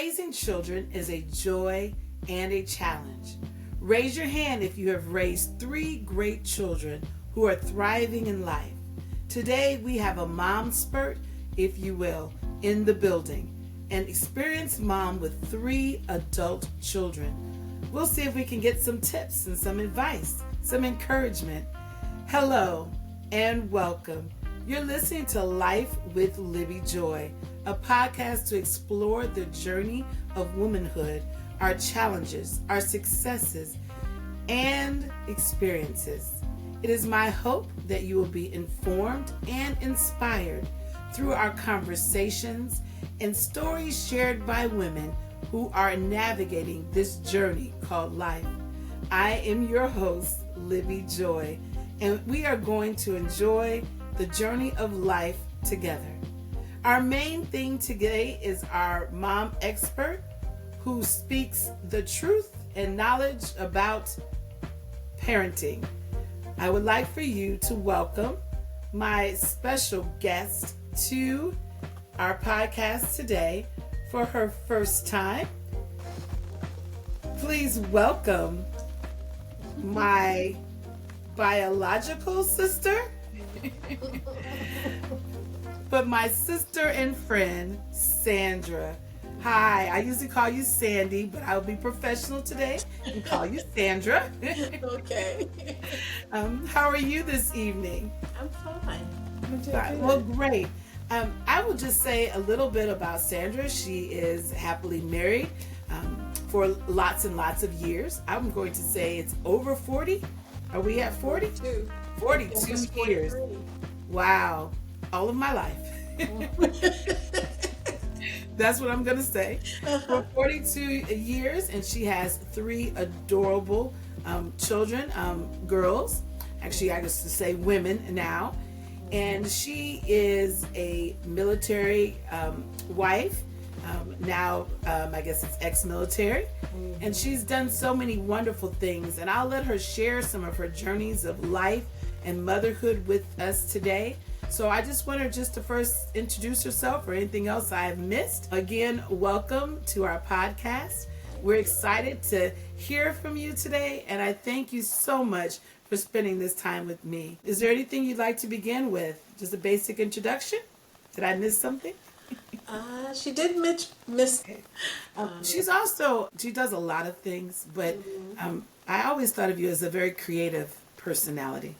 Raising children is a joy and a challenge. Raise your hand if you have raised 3 great children who are thriving in life. Today we have a Momspert, if you will, in the building. An experienced mom with 3 adult children. We'll see if we can get some tips and some advice, some encouragement. Hello and welcome. You're listening to Life with Libby Joy, a podcast to explore the journey of womanhood, our challenges, our successes, and experiences. It is my hope that you will be informed and inspired through our conversations and stories shared by women who are navigating this journey called life. I am your host, Libby Joy, and we are going to enjoy the journey of life together. Our main theme today is our mom expert who speaks the truth and knowledge about parenting. I would like for you to welcome my special guest to our podcast today for her first time. Please welcome my biological sister, but my sister and friend, Sandra. Hi, I usually call you Sandy, but I'll be professional today and call you Sandra. Okay. How are you this evening? I'm fine. I'm doing Fine. good. Well, great. I will just say a little bit about Sandra. She is happily married for lots and lots of years. I'm going to say it's over 40. Are we at 40? 42 years. Wow. All of my life. That's what I'm going to say. For 42 years, and she has 3 adorable children, girls. Actually, I guess to say women now. And she is a military wife. Now, I guess it's ex-military. And she's done so many wonderful things. And I'll let her share some of her journeys of life and motherhood with us today. So I just want her just to first introduce herself or anything else I have missed. Again, welcome to our podcast. We're excited to hear from you today, and I thank you so much for spending this time with me. Is there anything you'd like to begin with? Just a basic introduction? Did I miss something? She did miss. Okay. She does a lot of things, but I always thought of you as a very creative personality.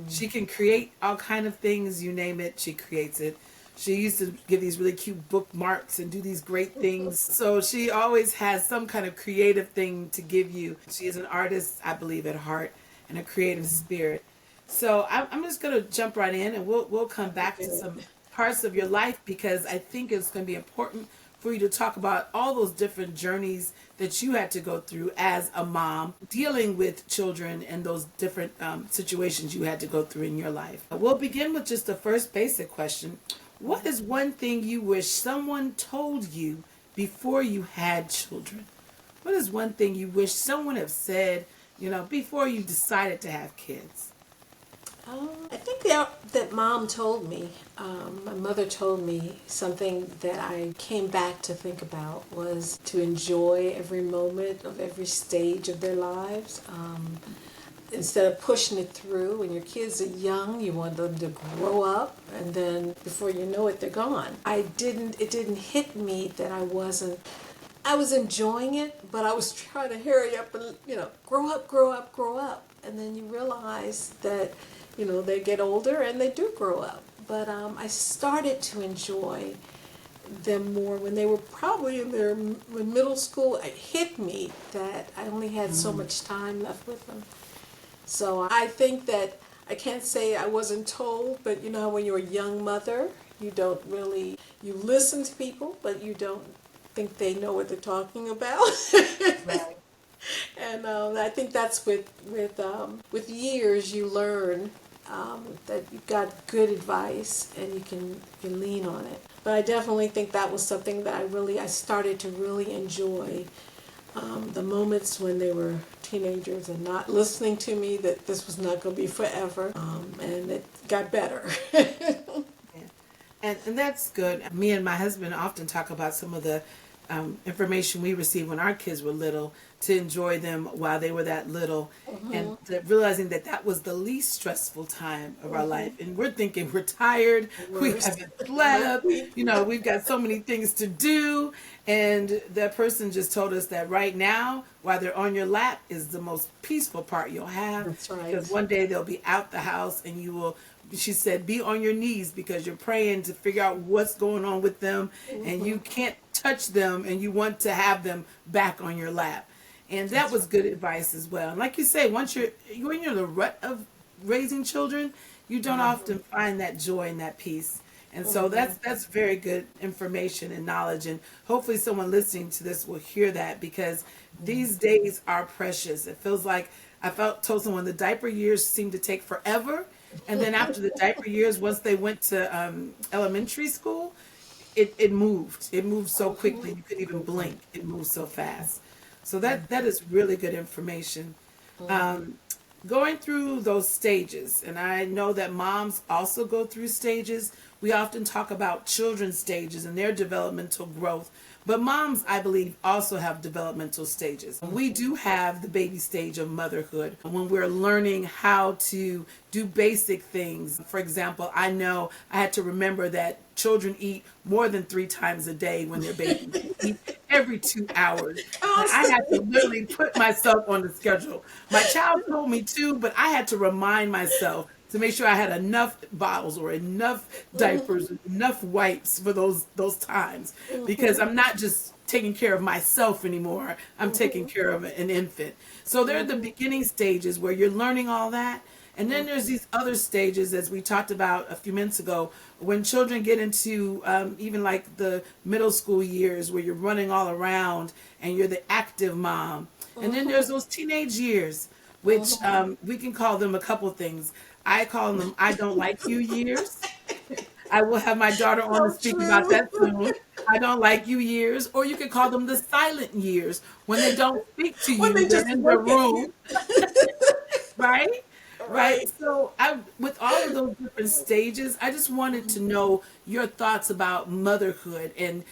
She can create all kind of things, you name it, she creates it. She used to give these really cute bookmarks and do these great things. So she always has some kind of creative thing to give you. She is an artist, I believe, at heart, and a creative spirit. So I'm just going to jump right in, and we'll come back to some parts of your life, because I think it's going to be important for you to talk about all those different journeys that you had to go through as a mom, dealing with children and those different situations you had to go through in your life. We'll begin with just the first basic question. What is one thing you wish someone told you before you had children? What is one thing you wish someone had said, before you decided to have kids? I think that mom told me, my mother told me something that I came back to think about was to enjoy every moment of every stage of their lives. Instead of pushing it through, when your kids are young, you want them to grow up, and then before you know it, they're gone. It didn't hit me that I was enjoying it, but I was trying to hurry up and, grow up. And then you realize that, they get older and they do grow up. But I started to enjoy them more when they were probably in middle school. It hit me that I only had so much time left with them. So I think that I can't say I wasn't told, but when you're a young mother, you listen to people, but you don't think they know what they're talking about. Right. And I think that's with years you learn that you've got good advice and you can lean on it. But I definitely think that was something that I started to really enjoy, the moments when they were teenagers and not listening to me that this was not going to be forever, and it got better. And that's good. Me and my husband often talk about some of the information we received when our kids were little, to enjoy them while they were that little, and realizing that that was the least stressful time of our life. And we're thinking we're tired, we Worst. haven't slept, we've got so many things to do. And that person just told us that right now, while they're on your lap, is the most peaceful part you'll have. That's right. Because one day they'll be out the house and you will, she said, be on your knees because you're praying to figure out what's going on with them, and you can't touch them and you want to have them back on your lap. And that was good advice as well. And like you say, once you're in the rut of raising children, you don't often find that joy and that peace. And so that's very good information and knowledge. And hopefully someone listening to this will hear that, because these days are precious. It feels like told someone the diaper years seem to take forever. And then after the diaper years, once they went to elementary school, it moved. It moved so quickly you couldn't even blink. It moved so fast. So that is really good information. Going through those stages, and I know that moms also go through stages. We often talk about children's stages and their developmental growth, but moms, I believe, also have developmental stages. We do have the baby stage of motherhood, when we're learning how to do basic things. For example, I know I had to remember that children eat more than 3 times a day when they're babies. They eat every 2 hours. And I had to literally put myself on the schedule. My child told me to, but I had to remind myself to make sure I had enough bottles or enough diapers, enough wipes for those times, because I'm not just taking care of myself anymore. I'm taking care of an infant. So there are the beginning stages where you're learning all that. And then there's these other stages, as we talked about a few minutes ago, when children get into even like the middle school years, where you're running all around and you're the active mom. And then there's those teenage years, which we can call them a couple things. I call them I don't like you years. I will have my daughter on to speak about that soon. I don't like you years. Or you could call them the silent years, when they don't speak to When you. they They're just in the look at room. Right? Right. Right. So with all of those different stages, I just wanted to know your thoughts about motherhood and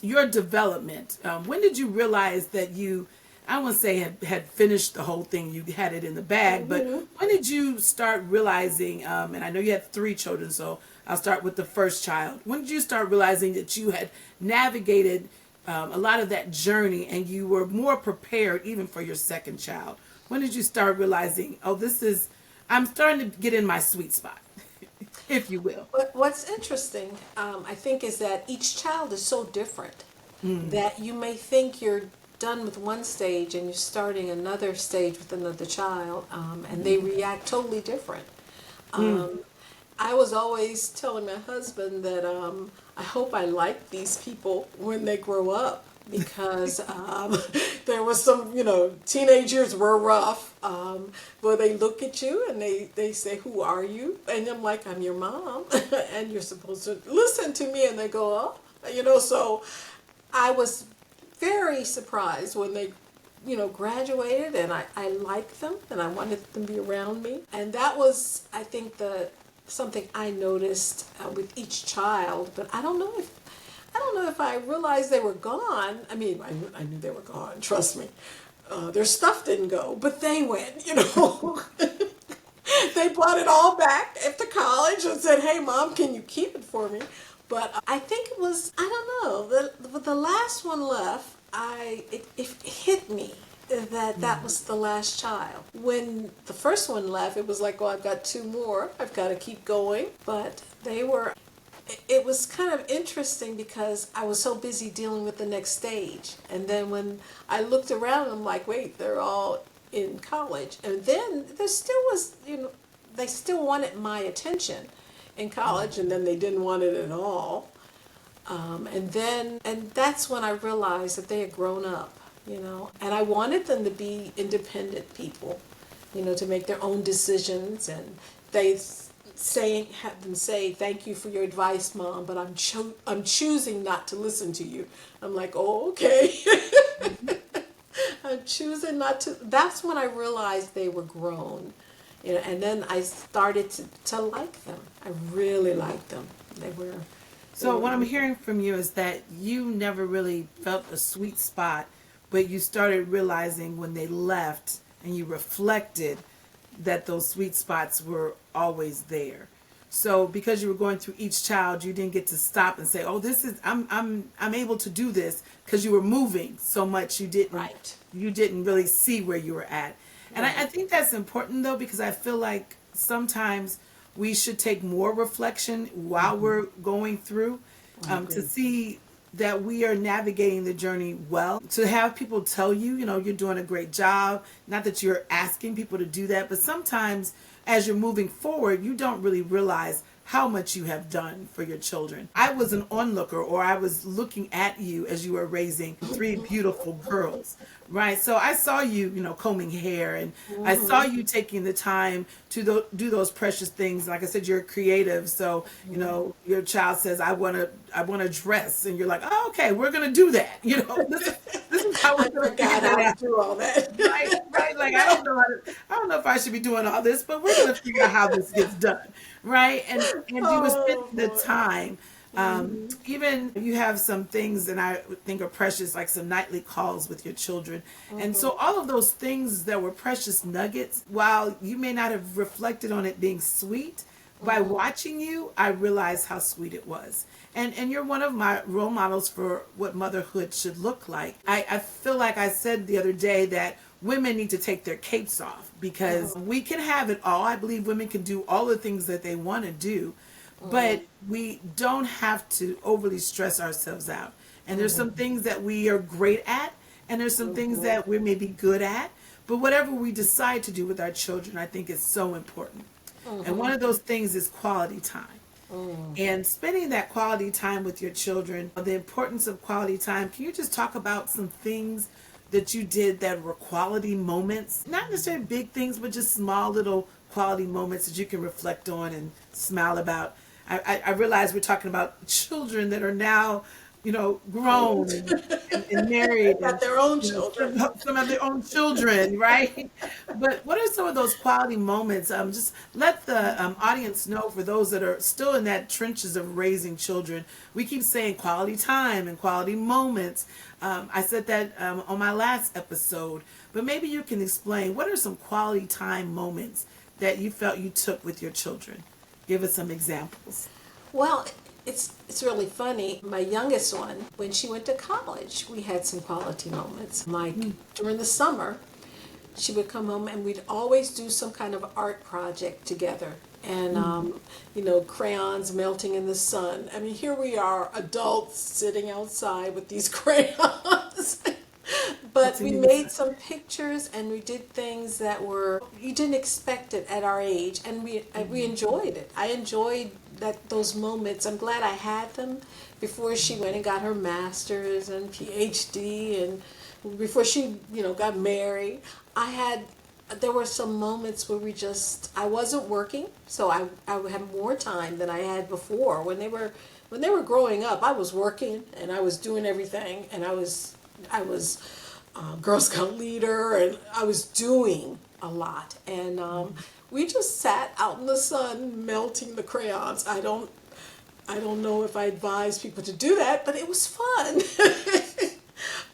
your development. When did you realize that I won't say had finished the whole thing, you had it in the bag, but when did you start realizing, and I know you had 3 children, so I'll start with the first child. When did you start realizing that you had navigated a lot of that journey and you were more prepared even for your second child? When did you start realizing, I'm starting to get in my sweet spot, if you will? What's interesting, I think, is that each child is so different that you may think you're done with one stage and you're starting another stage with another child, and they react totally different. I was always telling my husband that I hope I like these people when they grow up, because there was some, teenage years were rough, where they look at you and they say, who are you? And I'm like, I'm your mom, and you're supposed to listen to me. And they go, oh, so I was very surprised when they, graduated, and I liked them and I wanted them to be around me. And that was, I think, something I noticed with each child, but I don't know if I realized they were gone. I mean, I knew they were gone, trust me. Their stuff didn't go, but they went, They brought it all back after college and said, hey, Mom, can you keep it for me? But I think it was, I don't know, the last one left, it hit me that was the last child. When the first one left, it was like, well, I've got 2 more. I've got to keep going. But it was kind of interesting because I was so busy dealing with the next stage. And then when I looked around, I'm like, wait, they're all in college. And then there still was, they still wanted my attention in college, and then they didn't want it at all. And that's when I realized that they had grown up, and I wanted them to be independent people, to make their own decisions. And they have them say, thank you for your advice, Mom, but I'm choosing not to listen to you. I'm like, oh, okay. I'm choosing not to. That's when I realized they were grown, and then I started to like them. I really liked them. So what I'm hearing from you is that you never really felt a sweet spot, but you started realizing when they left and you reflected that those sweet spots were always there. So because you were going through each child, you didn't get to stop and say, "Oh, this is I'm able to do this," because you were moving so much Right. you didn't really see where you were at. And I think that's important though, because I feel like sometimes we should take more reflection while we're going through, to see that we are navigating the journey well. To have people tell you, you're doing a great job. Not that you're asking people to do that, but sometimes as you're moving forward, you don't really realize how much you have done for your children. I was an onlooker, or I was looking at you as you were raising three beautiful girls, right? So I saw you, combing hair, and I saw you taking the time to do those precious things. Like I said, you're creative, so your child says, I want to dress," and you're like, "Oh, okay, we're gonna do that." This is how we're I gonna figure forgot that how out. to do all that. Right, right. Like I don't know if I should be doing all this, but we're gonna figure out how this gets done, right? And you were spending Oh the boy. time. Even you have some things that I think are precious, like some nightly calls with your children, and so all of those things that were precious nuggets, while you may not have reflected on it being sweet, by watching you, I realized how sweet it was. And you're one of my role models for what motherhood should look like. I feel like I said the other day that women need to take their capes off, because we can have it all. I believe women can do all the things that they want to do, but we don't have to overly stress ourselves out. And there's some things that we are great at, and there's some things that we're maybe good at. But whatever we decide to do with our children, I think is so important. And one of those things is quality time. And spending that quality time with your children, the importance of quality time. Can you just talk about some things that you did that were quality moments? Not necessarily big things, but just small little quality moments that you can reflect on and smile about. I realize we're talking about children that are now, grown and married, Got and their own children. some of their own children, right? But what are some of those quality moments? Just let the audience know, for those that are still in that trenches of raising children. We keep saying quality time and quality moments. I said that on my last episode, but maybe you can explain, what are some quality time moments that you felt you took with your children? Give us some examples. Well, it's really funny. My youngest one, when she went to college, we had some quality moments. Like during the summer, she would come home and we'd always do some kind of art project together. And crayons melting in the sun. I mean, here we are, adults sitting outside with these crayons. But we made some pictures and we did things that were, you didn't expect it at our age, and we enjoyed it. I enjoyed those moments. I'm glad I had them before she went and got her master's and PhD, and before she got married. There were some moments where I wasn't working, so I had more time than I had before. When they were growing up, I was working and I was doing everything, and I was Girl Scout leader, and I was doing a lot. And we just sat out in the sun melting the crayons. I don't know if I advise people to do that, but it was fun.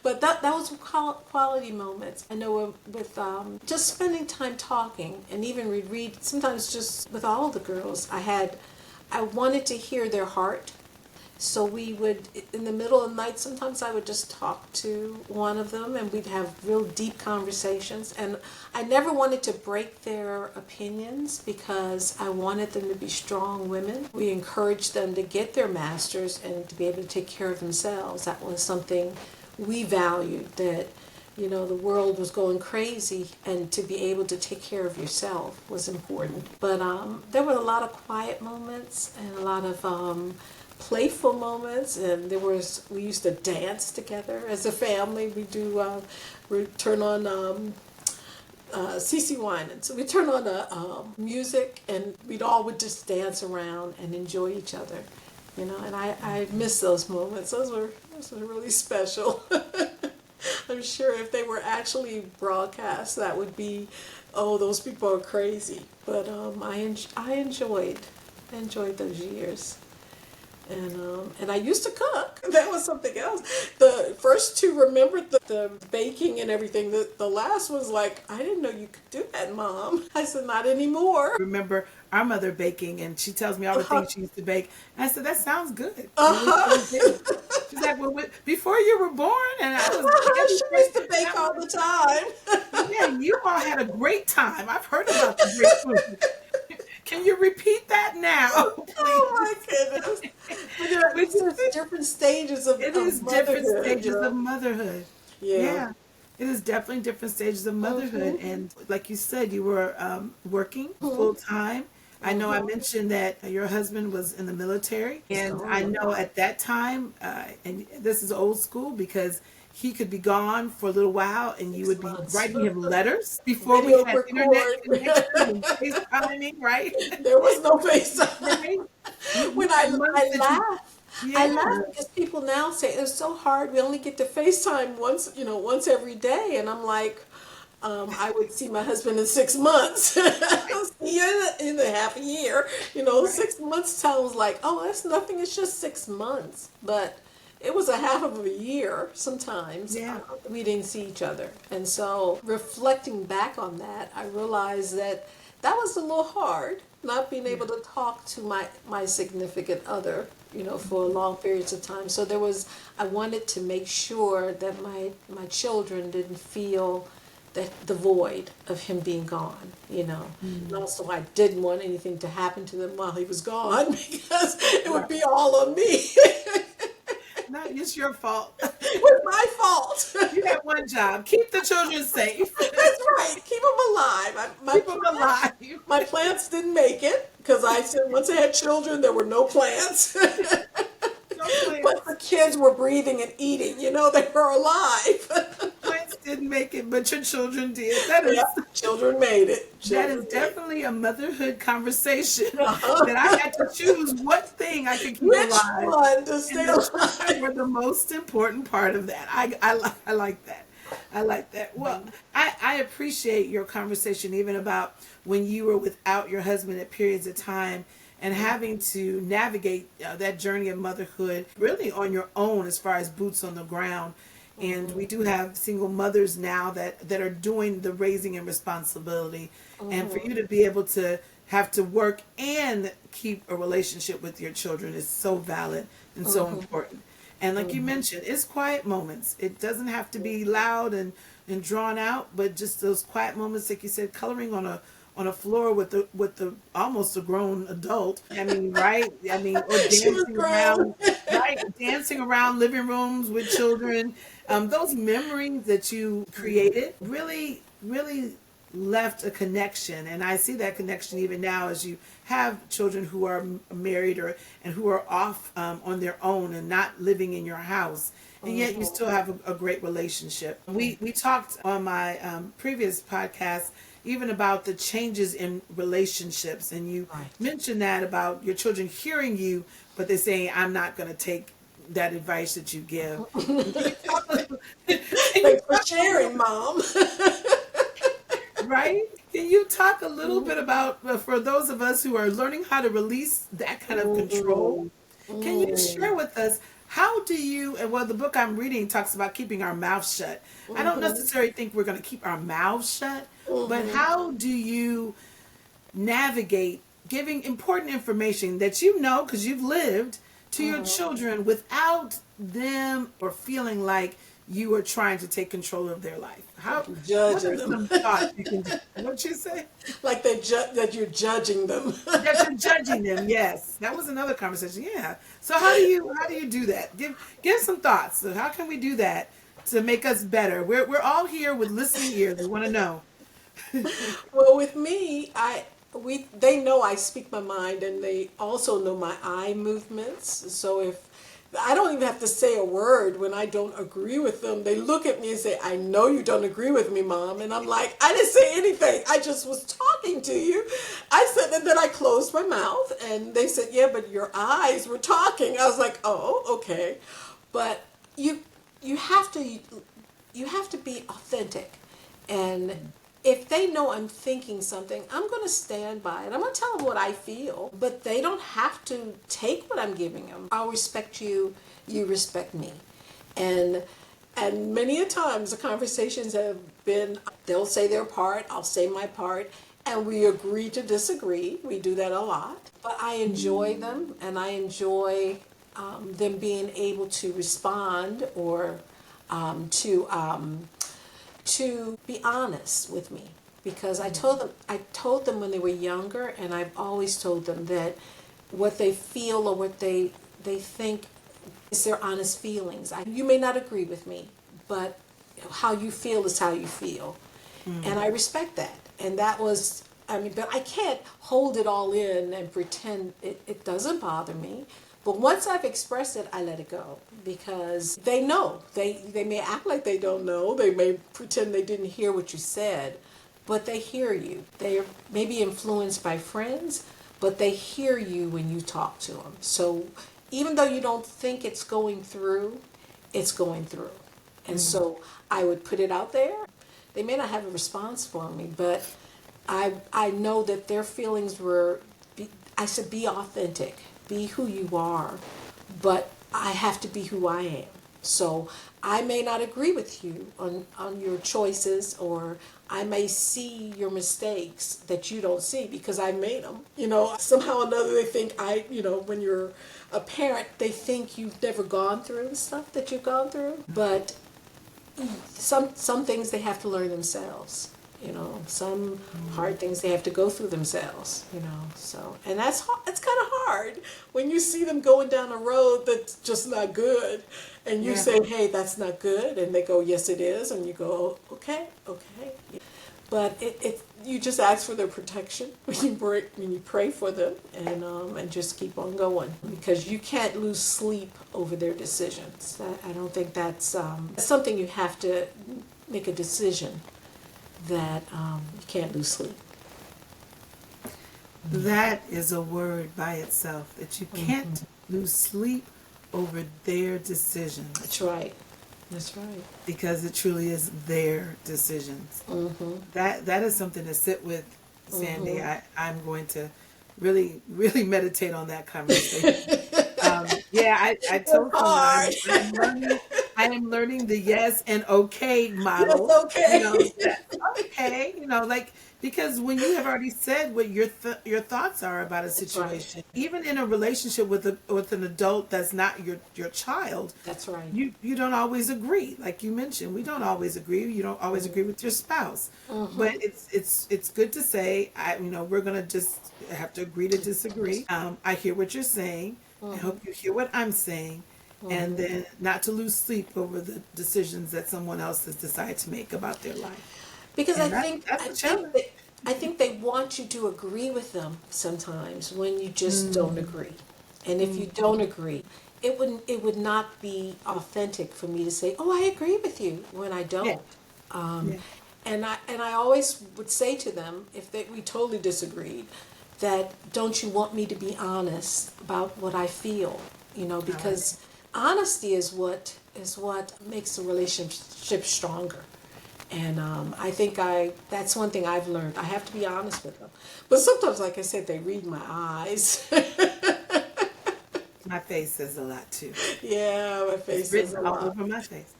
But that was quality moments. I know with just spending time talking, and even we'd read, sometimes just with all the girls, I wanted to hear their heart. So we would, in the middle of the night, sometimes I would just talk to one of them and we'd have real deep conversations. And I never wanted to break their opinions because I wanted them to be strong women. We encouraged them to get their masters and to be able to take care of themselves. That was something we valued, that the world was going crazy, and to be able to take care of yourself was important. But there were a lot of quiet moments and a lot of playful moments, and we used to dance together as a family. We turn on CC Wine, so we turn on music, and would just dance around and enjoy each other, and I miss those moments. Those were really special. I'm sure if they were actually broadcast, that would be, oh, those people are crazy. But I enjoyed those years. And I used to cook. That was something else. The first two remembered the baking and everything. The last was like, I didn't know you could do that, Mom. I said, not anymore. Remember our mother baking, and she tells me all the Uh-huh. things she used to bake. And I said, that sounds good. It was so Uh-huh. good. She's like, well, before you were born, and I was getting She used to pregnant, and bake I was all like, the time. yeah, you all had a great time. I've heard about the great food. Can you repeat that now, Oh please? my goodness. But Which it's just different stages of, it of is different motherhood, stages of motherhood. Yeah. Yeah, it is definitely different stages of motherhood. Mm-hmm. And like you said, you were working full Mm-hmm. time. I know I Mm-hmm. mentioned that your husband was in the military, He's and gone I a know lot. at that time, and this is old school because he could be gone for a little while, and you 6 would be months. writing him letters before we Video had internet record. connections and FaceTiming, right? There was no face. Right? You When had months I that you, laugh, I yeah, laugh because people now say it's so hard. We only get to FaceTime once, once every day, and I'm like, I would see my husband in 6 months. right, I'll see you in a half a year. right, 6 months sounds like, oh, that's nothing. It's just 6 months, but it was a half of a year. Sometimes yeah, we didn't see each other, and so reflecting back on that, I realized that was a little hard. Not being yeah. able to talk to my significant other, for long periods of time. So I wanted to make sure that my children didn't feel that the void of him being gone, And Mm, also I didn't want anything to happen to them while he was gone because it would right. be all on me. No, it's your fault. It was my fault. You had one job: keep the children safe, That's right. Keep them alive. keep them alive. My plants didn't make it because I said once I had children, there were no plants. No But plants. the kids were breathing and eating, they were alive. Plants didn't make it, but your children did. That Yeah, is children made it. that Children is made definitely a motherhood conversation it. that I had to choose what thing I could keep Which alive, one to and stay the children alive? were the most important part of that. I like that. I like that. Well, I appreciate your conversation even about when you were without your husband at periods of time and having to navigate that journey of motherhood really on your own as far as boots on the ground. And we do have single mothers now that are doing the raising and responsibility. And for you to be able to have to work and keep a relationship with your children is so valid and so important. And like you mentioned, it's quiet moments. It doesn't have to be loud and drawn out, but just those quiet moments, like you said, coloring on a floor with the almost a grown adult. I mean, right? I mean, or She was dancing grown. around, right? Dancing around living rooms with children. Those memories that you created really, really left a connection, and I see that connection even now as you have children who are married or and who are off on their own and not living in your house, and yet you still have a great relationship. We talked on my previous podcast even about the changes in relationships, and you Right. mentioned that about your children hearing you, but they're saying, "I'm not going to take that advice that you give." And can you talk, can you Thanks for talk a little, sharing, Mom. right? Can you talk a little bit about, for those of us who are learning how to release that kind of control? Mm, Can you mm, share with us how do you, and well, the book I'm reading talks about keeping our mouth shut. I don't mhm, necessarily think we're going to keep our mouths shut, but mhm, how do you navigate giving important information that you know because you've lived to your mhm. children without them or feeling like you are trying to take control of their life? How, Like you're what judging are them. some thoughts you can do? What you say? Like that you're judging them. That you're judging them. Yes, that was another conversation. Yeah. So how do you do that? Give some thoughts. So how can we do that to make us better? We're all here with listening ears. We want to know. Well, with me, they know I speak my mind, and they also know my eye movements. So if I don't even have to say a word when I don't agree with them, they look at me and say, "I know you don't agree with me, Mom," and I'm like, "I didn't say anything. I just was talking to you." I said, and then I closed my mouth, and they said, "Yeah, but your eyes were talking." I was like, "Oh, okay," but you you have to you have to be authentic and if they know I'm thinking something, I'm going to stand by it. I'm going to tell them what I feel, but they don't have to take what I'm giving them. I'll respect you, you respect me. And many a times the conversations have been, they'll say their part, I'll say my part, and we agree to disagree. We do that a lot. But I enjoy them, and I enjoy them being able to respond or to be honest with me, because I told them when they were younger, and I've always told them that what they feel or what they think is their honest feelings. You may not agree with me, but how you feel is how you feel. And I respect that. And that was, I mean, but I can't hold it all in and pretend it doesn't bother me. But once I've expressed it, I let it go, because they know. They may act like they don't know. They may pretend they didn't hear what you said, but they hear you. They may be influenced by friends, but they hear you when you talk to them. So even though you don't think it's going through, it's going through. And so I would put it out there. They may not have a response for me, but I know that their feelings were, I said, be authentic, be who you are, but I have to be who I am. So I may not agree with you on your choices, or I may see your mistakes that you don't see because I made them. Somehow or another they think when you're a parent, they think you've never gone through the stuff that you've gone through. But some things they have to learn themselves. Some hard things they have to go through themselves. So, and it's kind of hard when you see them going down a road that's just not good, and you say, "Hey, that's not good," and they go, "Yes, it is," and you go, "Okay." But you just ask for their protection when you pray for them, and just keep on going, because you can't lose sleep over their decisions. I don't think that's something you have to make a decision that you can't lose sleep. That is a word by itself, that you can't lose sleep over their decisions. That's right. That's right. Because it truly is their decisions. That is something to sit with, Sandy. I'm going to really, really meditate on that conversation. I told someone I am learning the yes and okay model. Yes, okay. That's okay. Because when you have already said what your thoughts are about a situation, even in a relationship with an adult that's not your child, that's right. You don't always agree. Like you mentioned, we don't always agree. You don't always agree with your spouse, but it's good to say, we're gonna just have to agree to disagree. I hear what you're saying. I hope you hear what I'm saying. And then not to lose sleep over the decisions that someone else has decided to make about their life. Because I think they want you to agree with them sometimes when you just don't agree. And if you don't agree, it would not be authentic for me to say, "Oh, I agree with you," when I don't. And I always would say to them, if we totally disagreed, that don't you want me to be honest about what I feel? Because honesty is what makes a relationship stronger. And I think that's one thing I've learned. I have to be honest with them. But sometimes, like I said, they read my eyes. My face says a lot too. Yeah, my face says a lot. All over my face.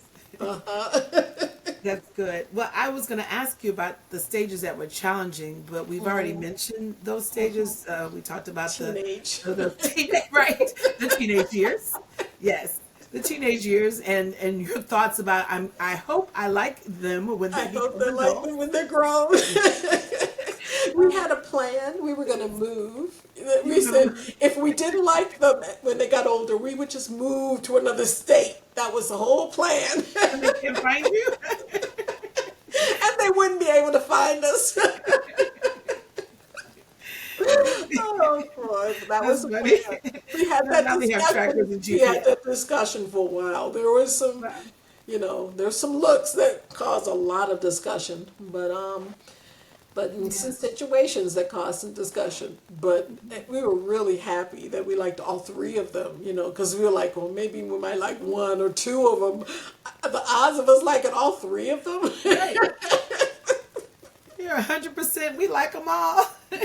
That's good. Well, I was going to ask you about the stages that were challenging, but we've already mentioned those stages. We talked about teenage. the teenage years. Yes. The teenage years and your thoughts about I hope I like them when they become adults. Like them when they're grown. We had a plan. We were going to move. We said if we didn't like them when they got older, we would just move to another state. That was the whole plan. And they can't find you. And they wouldn't be able to find us. Oh boy, that was funny. We had that discussion. We had that discussion for a while. There was some, there's some looks that cause a lot of discussion, but in some situations that caused some discussion. But we were really happy that we liked all three of them, because we were like, well, maybe we might like one or two of them. The odds of us liking all three of them. Right. You're 100%. We like them all. We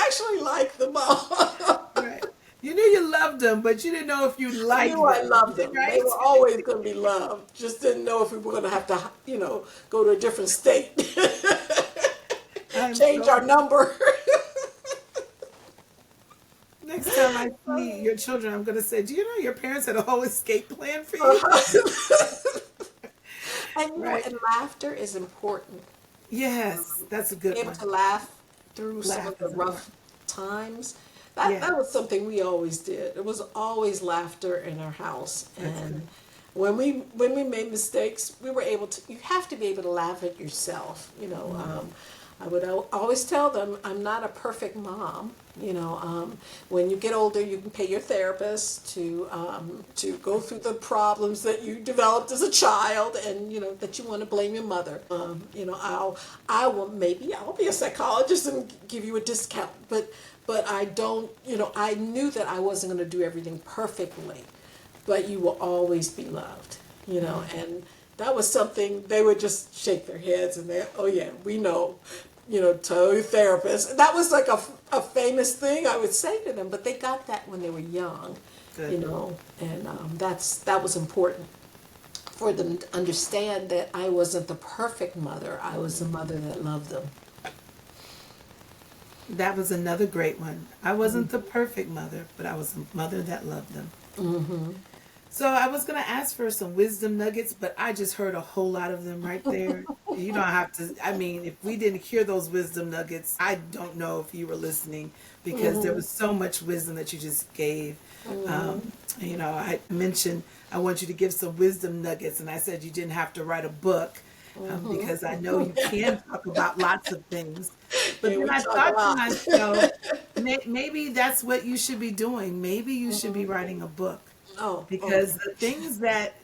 actually like them all. Right. You knew you loved them, but you didn't know if you I liked knew I them, loved them. They right? were always going to be loved. Just didn't know if we were going to have to, go to a different state, I'm change so. our number. Next time I see your children, I'm going to say, "Do you know your parents had a whole escape plan for you?" Uh-huh. And Right? and laughter is important. Yes, that's a good Able one. to laugh through some Laugh of the is important. rough times. Yeah, That was something we always did. It was always laughter in our house. that's good. And when we made mistakes, we were able to. You have to be able to laugh at yourself. I would always tell them, I'm not a perfect mom. When you get older, you can pay your therapist to go through the problems that you developed as a child, and that you want to blame your mother. I'll be a psychologist and give you a discount, but I don't. I knew that I wasn't going to do everything perfectly, but you will always be loved. And that was something they would just shake their heads and oh yeah, we know. Tell your therapist. That was like a famous thing I would say to them, but they got that when they were young, Good. and that was important for them to understand that I wasn't the perfect mother. I was the mother that loved them. That was another great one. I wasn't the perfect mother, but I was a mother that loved them. Mm-hmm. So I was going to ask for some wisdom nuggets, but I just heard a whole lot of them right there. You don't have to, I mean, if we didn't hear those wisdom nuggets, I don't know if you were listening because there was so much wisdom that you just gave. I mentioned I want you to give some wisdom nuggets, and I said you didn't have to write a book because I know you can talk about lots of things. But Yeah, then we I talk a thought to lot. myself, maybe that's what you should be doing. Maybe you should be writing a book Oh, because the things that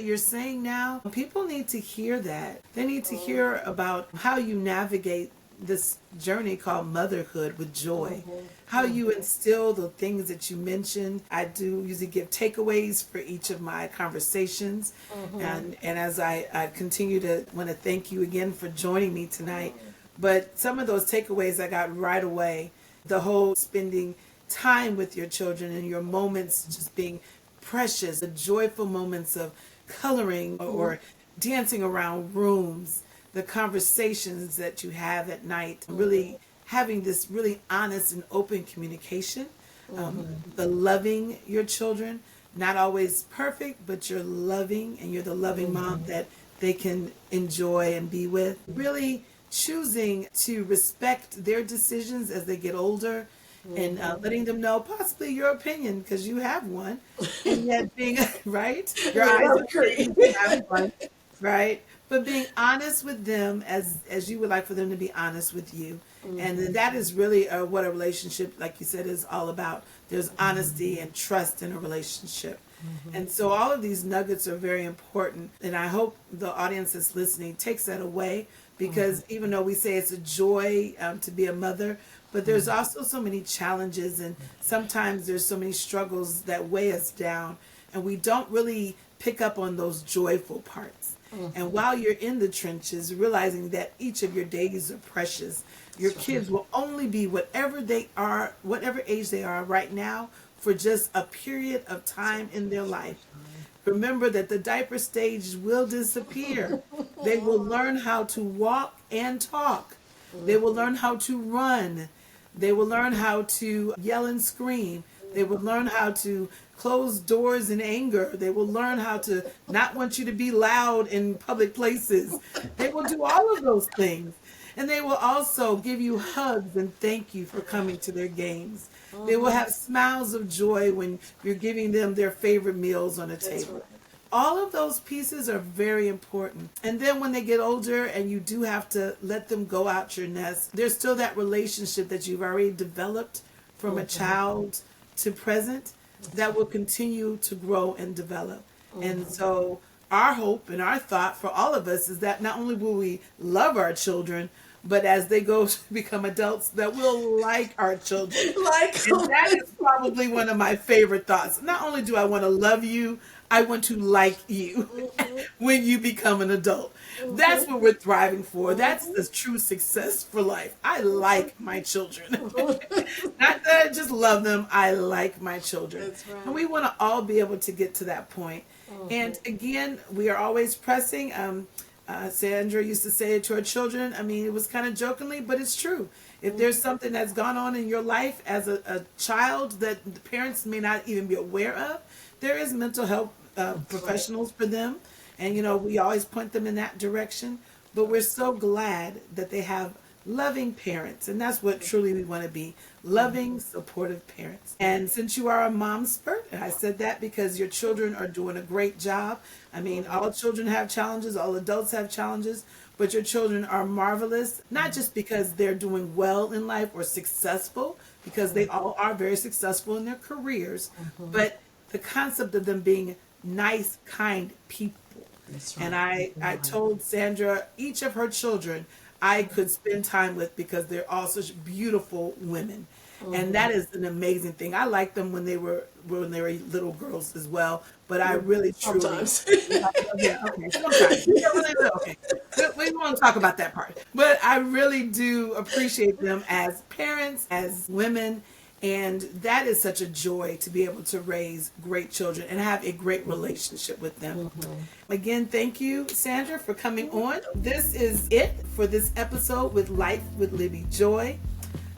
you're saying now, people need to hear that. They need to hear about how you navigate this journey called motherhood with joy, how you instill the things that you mentioned. I do usually give takeaways for each of my conversations, and as I continue to want to thank you again for joining me tonight. But some of those takeaways I got right away, the whole spending time with your children and your moments just being precious, the joyful moments of coloring or dancing around rooms, the conversations that you have at night, really having this really honest and open communication, the loving your children, not always perfect, but you're loving and you're the loving mom that they can enjoy and be with. Really choosing to respect their decisions as they get older and letting them know possibly your opinion because you have one, and yet being right, your yeah, eyes that are was great. saying you have one, right? But being honest with them as you would like for them to be honest with you, and then that is really what a relationship, like you said, is all about. There's honesty and trust in a relationship. And so all of these nuggets are very important, and I hope the audience that's listening takes that away because even though we say it's a joy to be a mother, but there's also so many challenges and sometimes there's so many struggles that weigh us down and we don't really pick up on those joyful parts. And while you're in the trenches, realizing that each of your days are precious, your kids will only be whatever they are, whatever age they are right now, for just a period of time in their life. Remember that the diaper stage will disappear. They will learn how to walk and talk. They will learn how to run. They will learn how to yell and scream. They will learn how to close doors in anger. They will learn how to not want you to be loud in public places. They will do all of those things. And they will also give you hugs and thank you for coming to their games. They will have smiles of joy when you're giving them their favorite meals on a That's table. right. All of those pieces are very important. And then when they get older and you do have to let them go out your nest, there's still that relationship that you've already developed from a child to present that will continue to grow and develop. And so our hope and our thought for all of us is that not only will we love our children, but as they go to become adults, that we'll like our children. Like, And that is probably one of my favorite thoughts. Not only do I want to love you, I want to like you when you become an adult. That's what we're thriving for. That's the true success for life. I like my children. Not that I just love them, I like my children. That's right. And we want to all be able to get to that point. And again, we are always pressing. Sandra used to say it to her children. I mean, it was kind of jokingly, but it's true. If there's something that's gone on in your life as a child that the parents may not even be aware of, there is mental health professionals for them. And, we always point them in that direction. But we're so glad that they have loving parents. And that's what truly we want to be. Loving, supportive parents. And since you are a Momspert, and I said that because your children are doing a great job. I mean, all children have challenges, all adults have challenges, but your children are marvelous, not just because they're doing well in life or successful, because they all are very successful in their careers, but the concept of them being nice, kind people. That's right. And I told Sandra, each of her children I could spend time with because they're all such beautiful women. And that is an amazing thing. I liked them when they were little girls as well, but I really truly Sometimes. yeah, okay, sometimes. Yeah, really will. Okay, we won't talk about that part. But I really do appreciate them as parents, as women, and that is such a joy to be able to raise great children and have a great relationship with them. Again, thank you, Sandra, for coming on. This is it for this episode with Life with Libby Joy.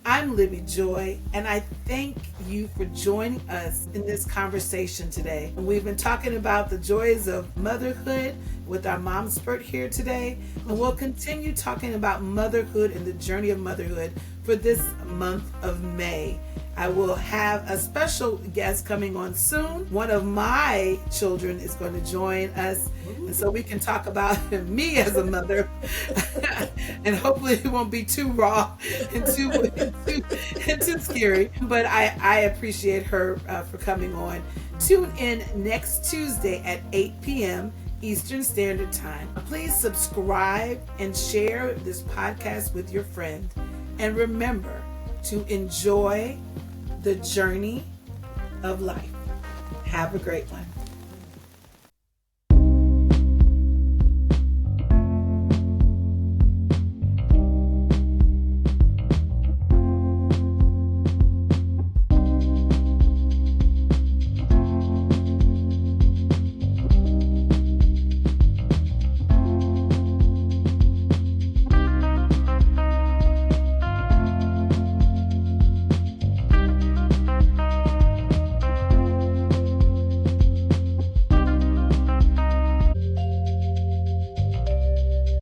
I'm Libby Joy, and I thank you for joining us in this conversation today. We've been talking about the joys of motherhood with our Momspert here today, and we'll continue talking about motherhood and the journey of motherhood for this month of May. I will have a special guest coming on soon. One of my children is going to join us, and so we can talk about me as a mother, and hopefully it won't be too raw and too scary. But I appreciate her for coming on. Tune in next Tuesday at 8 p.m. Eastern Standard Time. Please subscribe and share this podcast with your friend. And remember to enjoy the journey of life. Have a great one.